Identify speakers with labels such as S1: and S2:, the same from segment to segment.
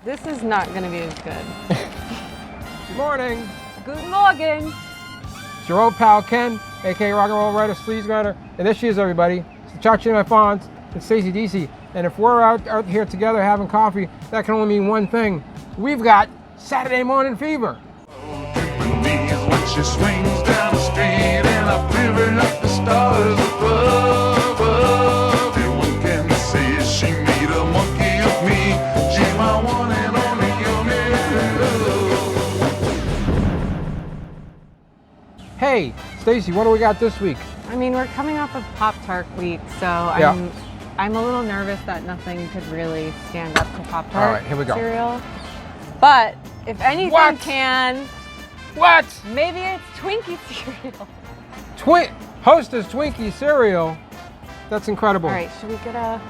S1: This is not going to be as good.
S2: Good morning.
S1: Good morning.
S2: It's your old pal Ken, aka Rock and Roll Writer, Sleaze Grinder, and this she is, everybody. It's the Cha-Ching My Fawns and Stacy DC. And if we're out here together having coffee, that can only mean one thing. We've got Saturday morning fever.
S3: When she swings down the street and I river up the stars above. Everyone can say she made a monkey of me. She's my one and only human.
S2: Hey, Stacy, what do we got this week?
S1: I mean, we're coming off of Pop-Tart week, so
S2: Yeah.
S1: I'm a little nervous that nothing could really stand up to Pop-Tart
S2: All right, here we go.
S1: cereal. But if anything
S2: What?
S1: can,
S2: What?
S1: maybe it's Twinkie cereal.
S2: Hostess Twinkies Cereal. That's incredible.
S1: All right, should we get a...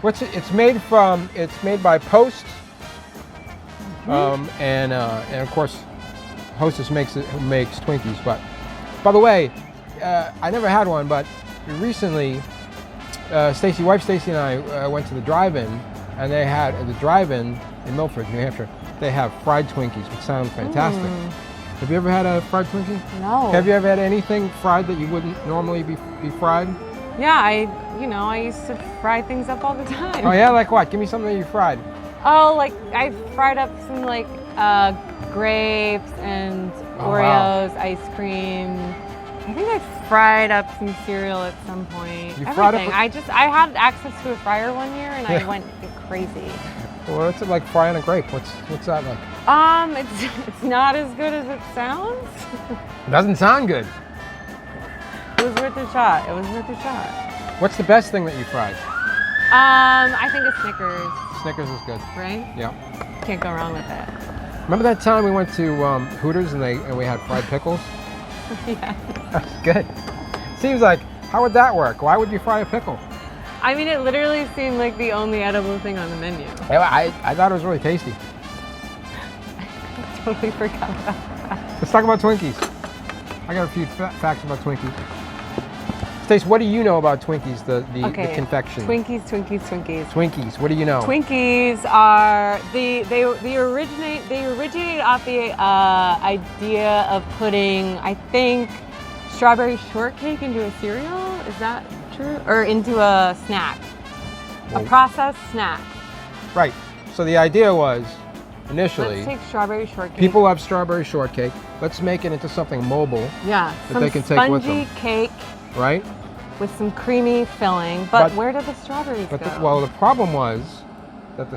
S2: What's it? It's made by Post. And of course, Hostess makes Twinkies. But by the way, I never had one, but recently, wife Stacy and I went to the drive-in, and they had at the drive-in in Milford, New Hampshire. They have fried Twinkies, which sound fantastic. Have you ever had a fried Twinkie?
S1: No.
S2: Have you ever had anything fried that you wouldn't normally be fried?
S1: Yeah, I used to fry things up all the time.
S2: Oh yeah, like what? Give me something that you fried.
S1: Oh, like I fried up some like grapes and Oreos, ice cream. I think I fried up some cereal at some point.
S2: You fried up
S1: Everything. I had access to a fryer one year and I went crazy.
S2: Well, what's it like frying a grape? What's that like?
S1: It's not as good as it sounds.
S2: It doesn't sound good.
S1: It was worth a shot.
S2: What's the best thing that you fried?
S1: I think a Snickers.
S2: Snickers is good.
S1: Right?
S2: Yeah.
S1: Can't go wrong with it.
S2: Remember that time we went to Hooters and we had fried pickles?
S1: Yeah.
S2: That's good. Seems like, how would that work? Why would you fry a pickle?
S1: I mean, it literally seemed like the only edible thing on the menu.
S2: I thought it was really tasty.
S1: I totally forgot about that.
S2: Let's talk about Twinkies. I got a few facts about Twinkies. Stace, what do you know about Twinkies, the confection?
S1: Twinkies.
S2: Twinkies, what do you know?
S1: Twinkies are they originated off the idea of putting, I think, strawberry shortcake into a cereal. Is that true? Or into a snack, a processed snack.
S2: Right. So the idea was initially,
S1: let's take strawberry shortcake.
S2: people love strawberry shortcake. Let's make it into something mobile.
S1: Yeah.
S2: That they can take with them.
S1: Spongy cake.
S2: Right.
S1: With some creamy filling, but where do the strawberries go?
S2: Well, the problem was that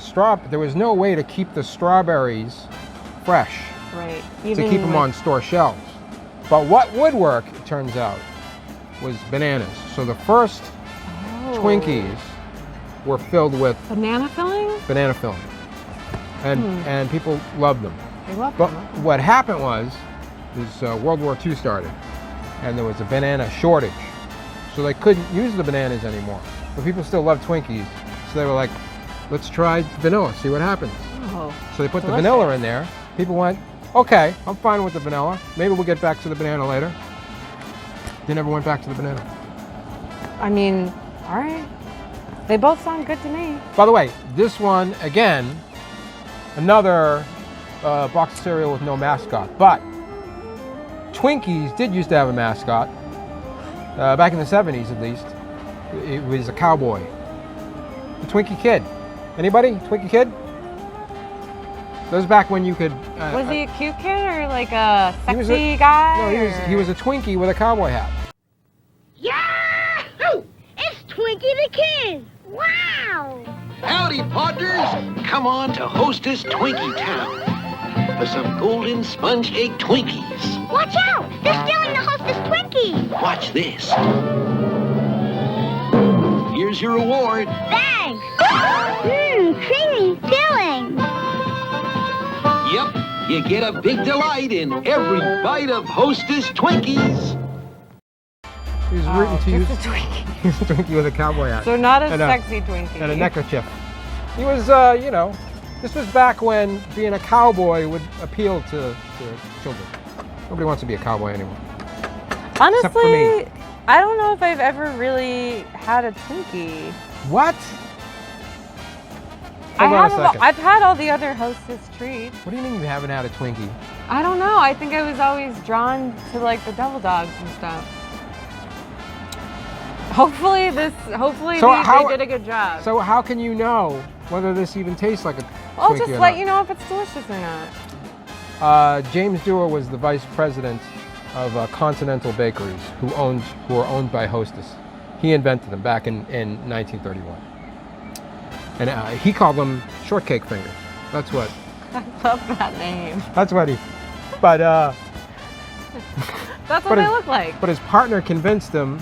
S2: there was no way to keep the strawberries fresh.
S1: Right.
S2: To keep them on store shelves. But what would work, it turns out, was bananas. So the first Twinkies were filled with
S1: banana filling.
S2: And people loved them.
S1: They loved
S2: But
S1: them.
S2: what happened was World War II started, and there was a banana shortage. So they couldn't use the bananas anymore. But people still loved Twinkies. So they were like, let's try vanilla, see what happens.
S1: Oh,
S2: so they put the vanilla in there. People went, okay, I'm fine with the vanilla. Maybe we'll get back to the banana later. They never went back to the banana.
S1: I mean, all right. They both sound good to me.
S2: By the way, this one, again, another box of cereal with no mascot. But Twinkies did used to have a mascot. Back in the 70s, at least. It was a cowboy. The Twinkie Kid. Anybody? Twinkie Kid? That was back when you could...
S1: was he a cute kid or like a sexy guy?
S2: No, he was a Twinkie with a cowboy hat.
S4: Yahoo! It's Twinkie the Kid! Wow!
S5: Howdy, partners! Come on to Hostess Twinkie Town for some golden sponge cake Twinkies.
S4: Watch out! They're stealing the Hostess Twinkie!
S5: Watch this. Here's your reward.
S4: Thanks! Creamy filling!
S5: Yep, you get a big delight in every bite of Hostess Twinkies.
S2: He was rooting to use
S1: a Twinkie.
S2: He was a Twinkie with a cowboy hat.
S1: So not a sexy Twinkie.
S2: And a neckerchief. He was, this was back when being a cowboy would appeal to children. Nobody wants to be a cowboy anymore.
S1: Honestly,
S2: except for me.
S1: I don't know if I've ever really had a Twinkie.
S2: What? Hold on a second.
S1: I've had all the other Hostess treats.
S2: What do you mean you haven't had a Twinkie?
S1: I don't know. I think I was always drawn to like the devil dogs and stuff. Hopefully they did a good job.
S2: So how can you know whether this even tastes like a
S1: I'll
S2: Twinkie
S1: just
S2: or
S1: let
S2: not?
S1: you know if it's delicious or not.
S2: James Dewar was the vice president of Continental Bakeries, who are owned by Hostess. He invented them back in 1931, and he called them shortcake fingers. That's what.
S1: I love that name.
S2: That's what he. But
S1: That's what they look like.
S2: But his partner convinced him,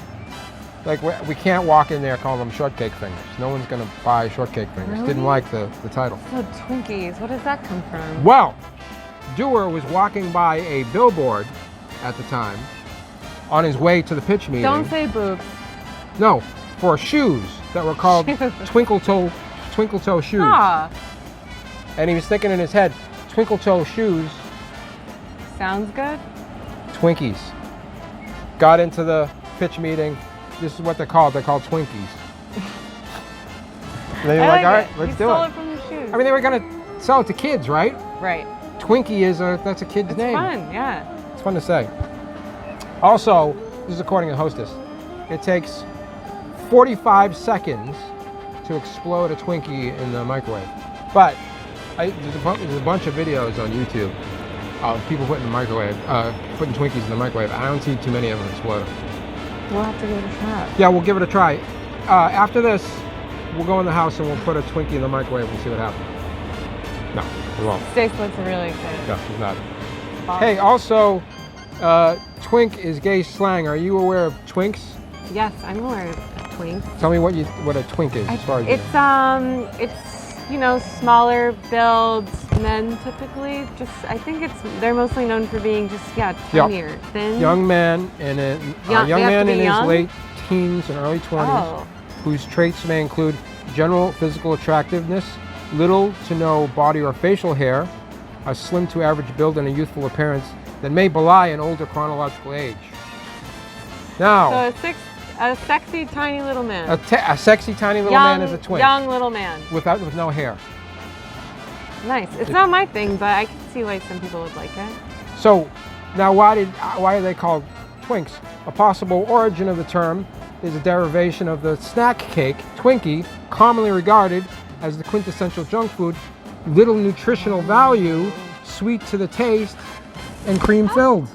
S2: like, we can't walk in there calling them shortcake fingers. No one's gonna buy shortcake fingers.
S1: Really?
S2: Didn't like the title.
S1: So Twinkies, what does that come from?
S2: Well, Dewar was walking by a billboard at the time on his way to the pitch meeting.
S1: Don't say boobs.
S2: No, for shoes that were called
S1: Shoes.
S2: twinkle toe shoes.
S1: Ah,
S2: And he was thinking in his head, twinkle toe shoes,
S1: sounds good.
S2: Twinkies. Got into the pitch meeting. This is what they're called. They're called Twinkies. And they were like, all right, let's do
S1: stole
S2: it.
S1: it from the shoes.
S2: I mean, they were gonna sell it to kids, right?
S1: Right.
S2: Twinkie that's a kid's
S1: It's
S2: name.
S1: fun, yeah.
S2: It's fun to say. Also, this is according to Hostess, it takes 45 seconds to explode a Twinkie in the microwave. But there's a bunch of videos on YouTube of people putting Twinkies in the microwave. I don't see too many of them explode.
S1: We'll have to give it a shot.
S2: Yeah, we'll give it a try. After this, we'll go in the house and we'll put a Twinkie in the microwave and see what happens. No, we won't.
S1: Stace looks really excited.
S2: No, she's not. Hey, also, twink is gay slang. Are you aware of twinks?
S1: Yes, I'm aware of twinks.
S2: Tell me what a twink is, as far as you know.
S1: It's smaller builds, men typically. I think they're mostly known for being just tinier, thin.
S2: Young man in his
S1: young?
S2: late teens and early 20s,
S1: Oh.
S2: whose traits may include general physical attractiveness, little to no body or facial hair, a slim to average build, and a youthful appearance that may belie an older chronological age. Now,
S1: So a sexy tiny little man.
S2: a sexy tiny little man is a twink
S1: Young little man.
S2: with no hair.
S1: Nice. It's not my thing, but I can see why some people would like it.
S2: So, now why are they called twinks? A possible origin of the term is a derivation of the snack cake, Twinkie, commonly regarded as the quintessential junk food, little nutritional value, sweet to the taste, and cream filled.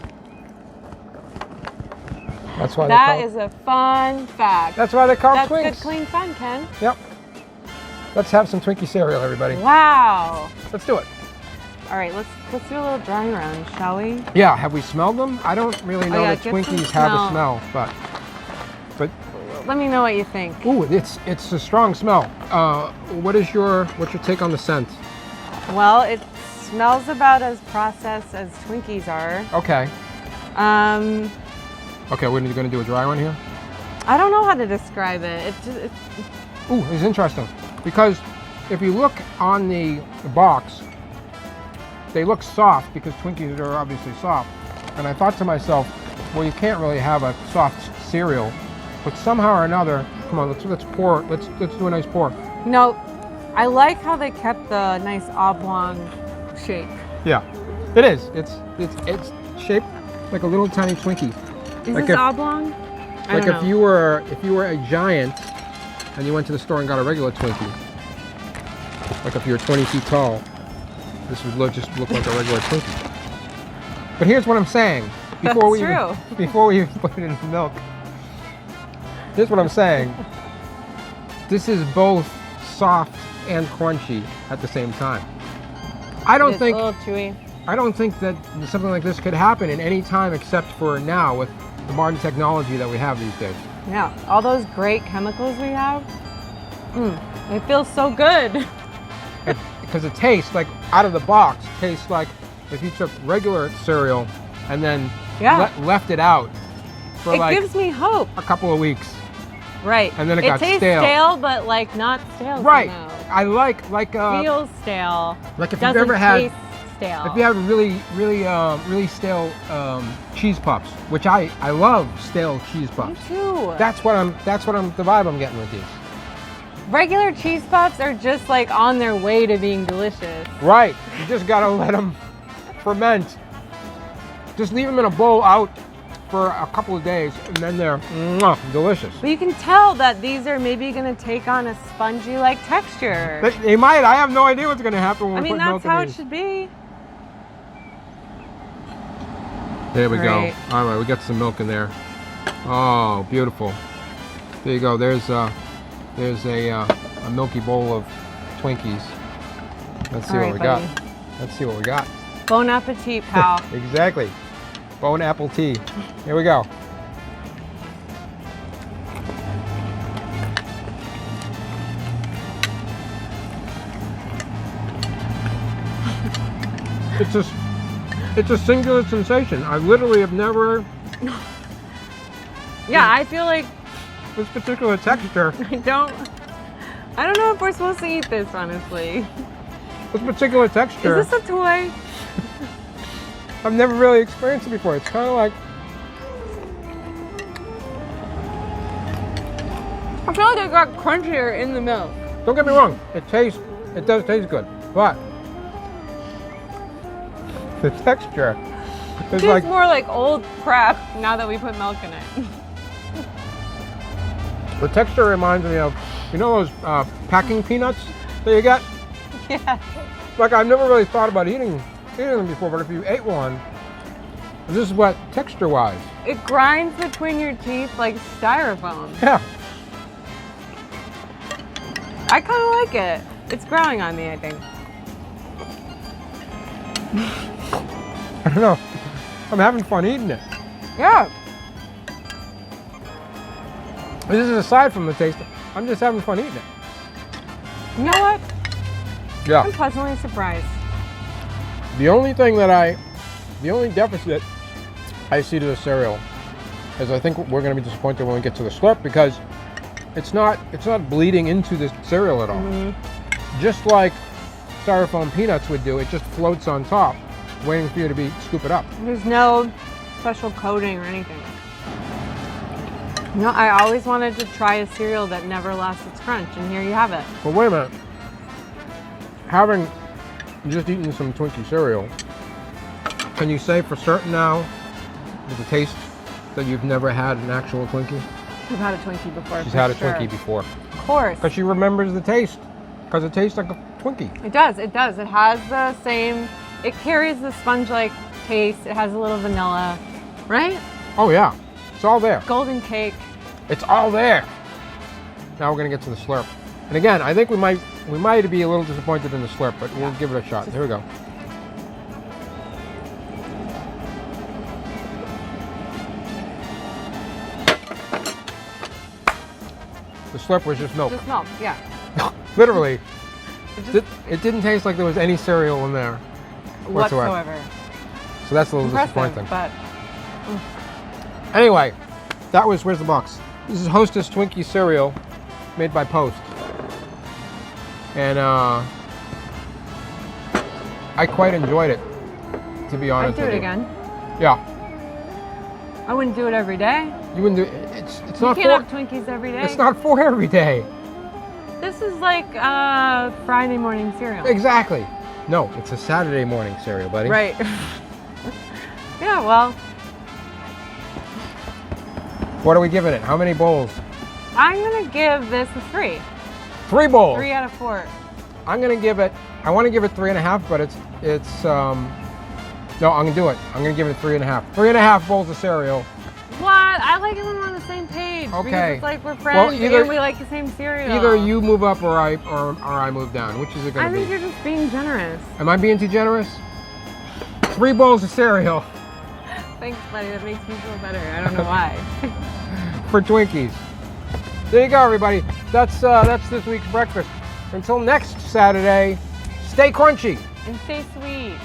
S2: That's why
S1: That is a fun fact.
S2: That's why they're called
S1: That's
S2: twinks.
S1: good, clean fun, Ken.
S2: Yep. Let's have some Twinkie cereal, everybody.
S1: Wow.
S2: Let's do it.
S1: All right, let's do a little dry run, shall we?
S2: Yeah, have we smelled them? I don't really know that
S1: get some
S2: Twinkies have a
S1: smell.
S2: smell, but
S1: Let me know what you think.
S2: ooh, it's a strong smell. What's your take on the scent?
S1: Well, it smells about as processed as Twinkies are.
S2: Okay. Okay, we're going to do a dry one here.
S1: I don't know how to describe it.
S2: Ooh, it's interesting because if you look on the box, they look soft because Twinkies are obviously soft. And I thought to myself, well, you can't really have a soft cereal, but somehow or another, come on, let's pour. Let's do a nice pour.
S1: No, I like how they kept the nice oblong shape.
S2: Yeah, it is. It's shaped like a little tiny Twinkie.
S1: Is
S2: Like
S1: this
S2: if-
S1: oblong? I
S2: Like
S1: don't
S2: if
S1: know.
S2: you were a giant and you went to the store and got a regular Twinkie. Like if you were 20 feet tall, this would just look like a regular Twinkie. But here's what I'm saying. Before
S1: That's
S2: before we put it in the milk. Here's what I'm saying. This is both soft and crunchy at the same time. I don't
S1: It's
S2: think
S1: a little chewy.
S2: I don't think that something like this could happen in any time except for now with the modern technology that we have these days.
S1: Yeah, all those great chemicals we have. It feels so good.
S2: Because it tastes like, out of the box, tastes like if you took regular cereal and then left it out for
S1: It gives me hope.
S2: a couple of weeks.
S1: Right.
S2: And then it got
S1: tastes
S2: stale.
S1: stale, but like not stale.
S2: Right.
S1: somehow.
S2: I like
S1: Feels stale.
S2: like if
S1: Doesn't
S2: you've ever had
S1: taste stale.
S2: if you have really stale cheese puffs, which I love stale chease
S1: Me
S2: puffs.
S1: too.
S2: That's the vibe I'm getting with these.
S1: Regular cheese puffs are just like on their way to being delicious.
S2: Right. You just gotta let them ferment. Just leave them in a bowl out for a couple of days, and then they're delicious.
S1: But you can tell that these are maybe going to take on a spongy-like texture.
S2: They might. I have no idea what's going to happen when we put milk in
S1: that's how it
S2: these.
S1: should be.
S2: There we
S1: Great.
S2: go. All right, we got some milk in there. Oh, beautiful. There you go. There's a milky bowl of Twinkies. Let's see
S1: All
S2: what
S1: right,
S2: we
S1: buddy.
S2: got. Let's see what we got.
S1: Bon appetit, pal.
S2: Exactly. Bone apple tea. Here we go. It's a singular sensation. I literally have never
S1: Yeah, I feel like
S2: this particular texture.
S1: I don't know if we're supposed to eat this, honestly.
S2: This particular texture.
S1: Is this a toy?
S2: I've never really experienced it before. It's kind of like
S1: I feel like it got crunchier in the milk.
S2: don't get me wrong. It does taste good, but the texture
S1: It
S2: is
S1: tastes
S2: like
S1: more like old crap now that we put milk in it.
S2: the texture reminds me of those packing peanuts that you get.
S1: Yeah.
S2: Like I've never really thought about eating them before, but if you ate one, this is what texture-wise.
S1: It grinds between your teeth like styrofoam.
S2: Yeah.
S1: I kind of like it. It's growing on me, I think.
S2: I don't know. I'm having fun eating it.
S1: Yeah.
S2: This is aside from the taste. I'm just having fun eating it.
S1: You know what?
S2: Yeah.
S1: I'm pleasantly surprised.
S2: The only deficit I see to the cereal is I think we're going to be disappointed when we get to the slurp because it's not bleeding into the cereal at all.
S1: Mm-hmm.
S2: Just like styrofoam peanuts would do, it just floats on top, waiting for you to scoop it up.
S1: There's no special coating or anything. No, I always wanted to try a cereal that never lost its crunch, and here you have it.
S2: But wait a minute. Having just eaten some Twinkie cereal, can you say for certain now with the taste that you've never had an actual Twinkie?
S1: I've had a Twinkie before.
S2: She's
S1: for
S2: had a
S1: sure.
S2: Twinkie before.
S1: Of course.
S2: Because she remembers the taste. Because it tastes like a Twinkie.
S1: It does. It does. It has the same. It carries the sponge-like taste. It has a little vanilla, right?
S2: Oh yeah, it's all there.
S1: Golden cake.
S2: It's all there. Now we're gonna get to the slurp. And again, I think we might be a little disappointed in the slurp, but we'll give it a shot. Here we go. The slurp was just milk.
S1: Just milk. Yeah.
S2: Literally.
S1: It
S2: It didn't taste like there was any cereal in there whatsoever.
S1: whatsoever.
S2: So that's a little
S1: Impressive,
S2: disappointing.
S1: but
S2: Anyway, where's the box? This is Hostess Twinkies Cereal, made by Post. And I quite enjoyed it, to be honest
S1: I'd do
S2: with
S1: it
S2: you.
S1: again.
S2: Yeah.
S1: I wouldn't do it every day.
S2: You wouldn't do it's
S1: You
S2: not
S1: can't have
S2: for
S1: Twinkies every day.
S2: it's not for every day.
S1: This is like Friday morning cereal.
S2: Exactly. No, it's a Saturday morning cereal, buddy.
S1: Right. Yeah, well,
S2: What are we giving it? How many bowls?
S1: I'm gonna give this a 3.
S2: 3 bowls.
S1: 3 out of 4.
S2: I want to give it 3.5, but it's no, I'm gonna do it. I'm gonna give it 3.5. 3.5 bowls of cereal.
S1: What? I like it when we're on the same page.
S2: Okay.
S1: Because it's like we're friends
S2: either-
S1: and we like the same cereal.
S2: Either you move up or I move down. Which is it
S1: I
S2: gonna
S1: think
S2: be?
S1: you're just being generous.
S2: Am I being too generous? 3 bowls of cereal
S1: Thanks, buddy. That makes me feel better. I don't know why.
S2: for Twinkies. There you go, everybody. That's this week's breakfast. Until next Saturday, stay crunchy.
S1: And stay sweet.